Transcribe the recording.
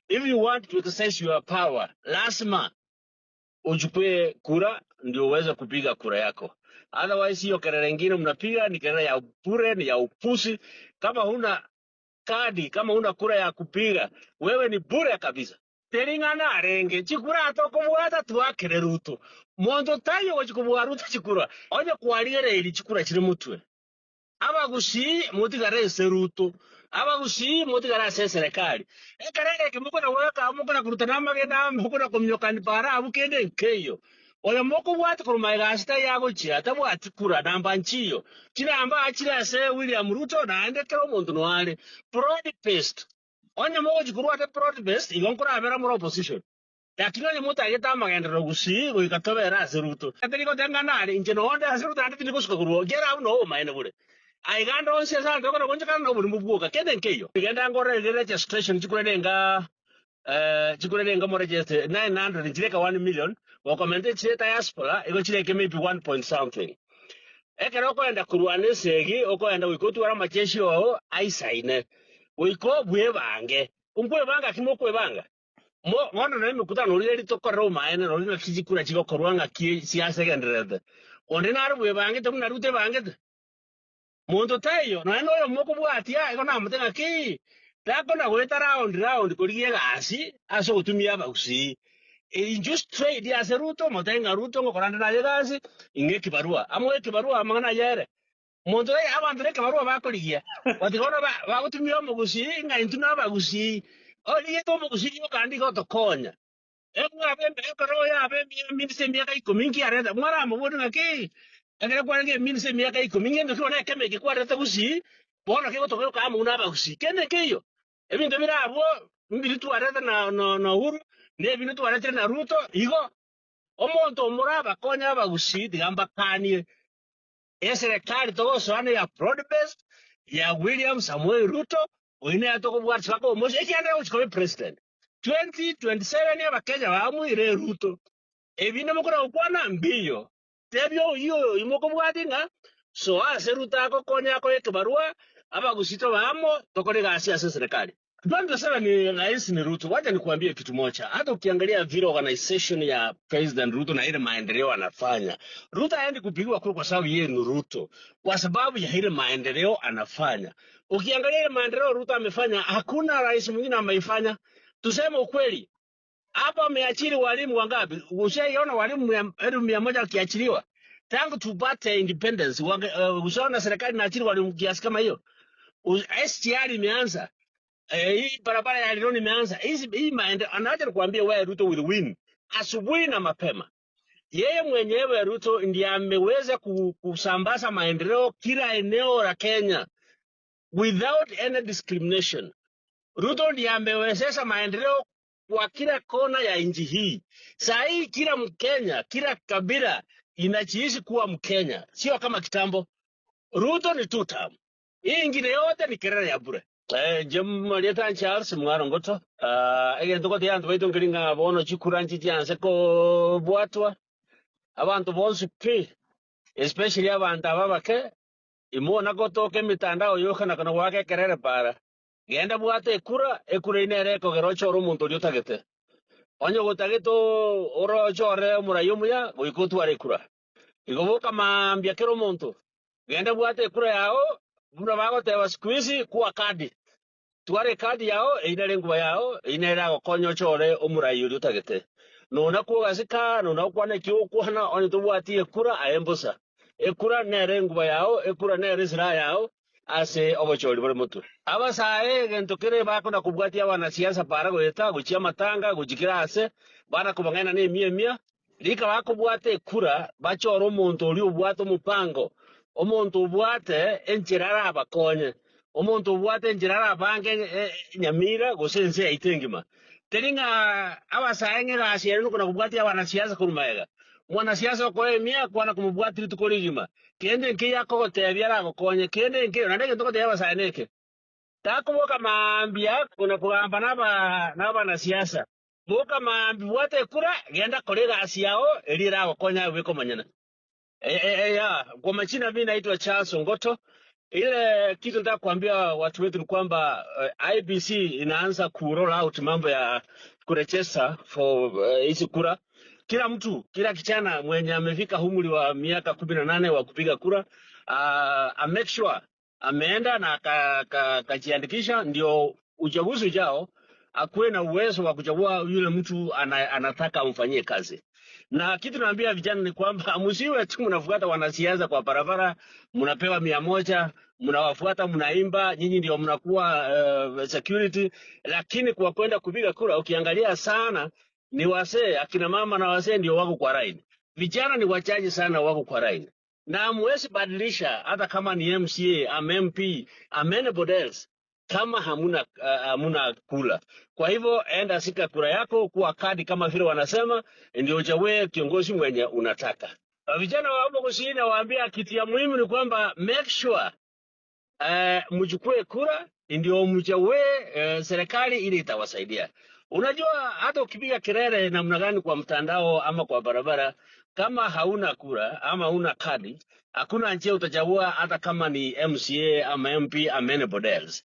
If you want to exercise your power, lazima uchukue kura ndio uweze kupiga kura yako. Otherwise hiyo kelele nyingine mnapiga ni kelele ya bure, ni ya upusi. Kama huna kadi, kama huna kura ya kupiga, wewe ni bure kabisa. Teringana arenge chikura atoko bwata twakere Ruto. Mondo tayo wachikubwa Ruto chikura. Onya kwaliere ili chikura chiri mutwe. Abagusi mutigare Ruto. Abagusi mutigara serikali. Ekarere kimuko na weka muko na kurutana magenda muko na kumnyoka ni para abukende keyo. Oya moko bwata kurumaiga asita yago chi atabwati kura namba nchiyo. China amba achira se William Ruto na andekero muntu nwale. Broad based. Onya moko chikuru ate broad based igonkura abera muri opposition. Lakini ni muta ageta magenda rogusi go ikatobera Ruto. Atiko tenganari injeno onda Ruto ate tiniko sukuru. Gera uno maene bure. Aiganda onse sa ndoko konje kana buri mubuka kende nkeyo igenda ngore registration chikurenga mo register 900 chireka 1 million wakomende cheta diaspora iko chireke maybe 1 point something ekero kwenda kurwane segi okoenda wikotu ara macheshi o aisaine wiko bwe bange umbwe banga kimokwe banga ngono na mikutano uri to koroma ene no na kijikura chiko korwanga ki siasa genderede onde na bwe bange to na rute bange muntu tayo no eno yo moko bwatia iko na mutenga ki tako na gweta round kuriye gasi aso gutumia bagusi just trade ya Ruto mutenga Ruto ngokoranda na gasi inge kibarua amwe kibarua amana yere muntu ye abandire kibarua bakorigia batigona bagutumia mugusi nga intuna bagusi oliye to mugusi yo kandi go tokonya emwa bembe karo ya bembe minse miaka 10 arenda mwara mubona ngaki agera kwange minse miaka 10 ngendo kiona keme kikwara gusi bona kiko tokyo kama unaba gusi kende kiyo ebintu birabo mbiritu arenda na huru ne bintu arenda na Ruto igo omonto muraba konya abagusi digamba kanie serikali togoso ane ya broad based ya William Samuel Ruto oine atoko bwatsa ko mose ekyanda uchikobe president 2027 ya bakenya bamwire Ruto ebine mukora ukwana mbiyo tebyo iyo imoko bwadinga so Ruto akokonya ko ekibarua abagusito bamo tokore gasi ya serikali. 27 ni rais ni Ruto. Wacha nikuambie kitu moja. Hata ukiangalia vile organization ya President Ruto na ile maendeleo anafanya, Ruto haendi kupigwa kura kwa sababu yeye ni Ruto, kwa sababu ya ile maendeleo anafanya. Ukiangalia ile maendeleo Ruto amefanya, hakuna rais mwingine ameifanya. Tuseme ukweli, hapa ameachiri walimu wangapi? Ushaiona walimu 100 wakiachiliwa tangu tupate independence? Ushaona serikali inaachiri walimu kiasi kama hiyo? SGR imeanza, hii barabara ya Liloni imeanza. Hii maendeleo anaacha kuambia wewe Ruto will win asubuhi na mapema. Yeye mwenyewe Ruto ndiye ameweza kusambaza maendeleo kila eneo la Kenya without any discrimination. Ruto ndiye amewezesha maendeleo kwa kila kona ya nchi hii. Saa hii kila Mkenya, kila kabila inajiishi kuwa Mkenya, sio kama kitambo. Ruto ni two term. Hii ingine yote ni kelele ya bure. Jemalieta Charles Mwarongoto. Egento kote yantu baitu nkiringa bono chikuranchi chianse ko bwatwa. Abantu bonsu pi, especially abantu ababake, imona kotoke mitandao yoka na kana wake kelele para. Genda bwate ekura inereko gerocho oro muntu lyotagete. Onyo gotageto oro chore murayumuya boikotu arekura. Igoboka mambia kero muntu. Genda bwate ekura yao, buna bago tewa squeeze kuwa kadi. Tuare kadi yao, inere nguba yao, inere ago konyo chore omurayo lyotagete. Nona kuwa zika, nona kwane kio kuhana, onyo tubuati ekura aembosa. Ekura nere nguba yao, ekura nere zira yao, ase obochori bole mutu. Aba sae gento kere bako na kubwatia wanasiasa para goeta guchia matanga gujikira ase bana kubangana ne mia lika bako bwate kura bachoro omuntu oli obwate mupango omuntu obwate enchirara abakonye omuntu obwate enchirara abange nyamira gosense aitengima teringa aba sae ngira asiere nuko na kubwatia wanasiasa kurumaega mwanasiasa ko emia kwana kumubwatira tukoligima kende nke yako tebyara abakonye kende nke na ndege toko teyaba sae neke tako boka maambia kuna kugamba naba na siasa boka maambi wate kura genda kolega asiao elira abakonya weko manyana ya kwa machina mimi naitwa Charles Ngoto Ile kitu nataka kuambia watu wetu ni kwamba IBC inaanza ku roll out mambo ya kurechesa for hizi kura. Kila mtu, kila kijana mwenye amefika umri wa miaka 18 wa kupiga kura, make sure ameenda na kajiandikisha, ndio uchaguzi ujao akuwe na uwezo wa kuchagua yule mtu anataka amfanyie kazi. Na kitu naambia vijana ni kwamba msiwe tu mnafuata wanasiasa kwa barabara, mnapewa 100, mnawafuata, mnaimba, nyinyi ndio mnakuwa security, lakini kwa kwenda kupiga kura ukiangalia sana ni wasee, akina mama na wasee ndio wako kwa line. Vijana ni wachache sana wako kwa line. Na mwezi badilisha hata kama ni MCA, MP, anybody else kama hamuna kula. Kwa hivyo enda sika kura yako kuwa kadi kama vile wanasema, ndio uchague kiongozi mwenye unataka. Vijana wa hapo kusini waambia kitu ya muhimu ni kwamba make sure mchukue kura ndio mchague serikali ili itawasaidia. Unajua hata ukipiga kelele namna gani kwa mtandao ama kwa barabara, kama hauna kura ama hauna kadi, hakuna njia utachagua hata kama ni MCA ama MP ama anybody else.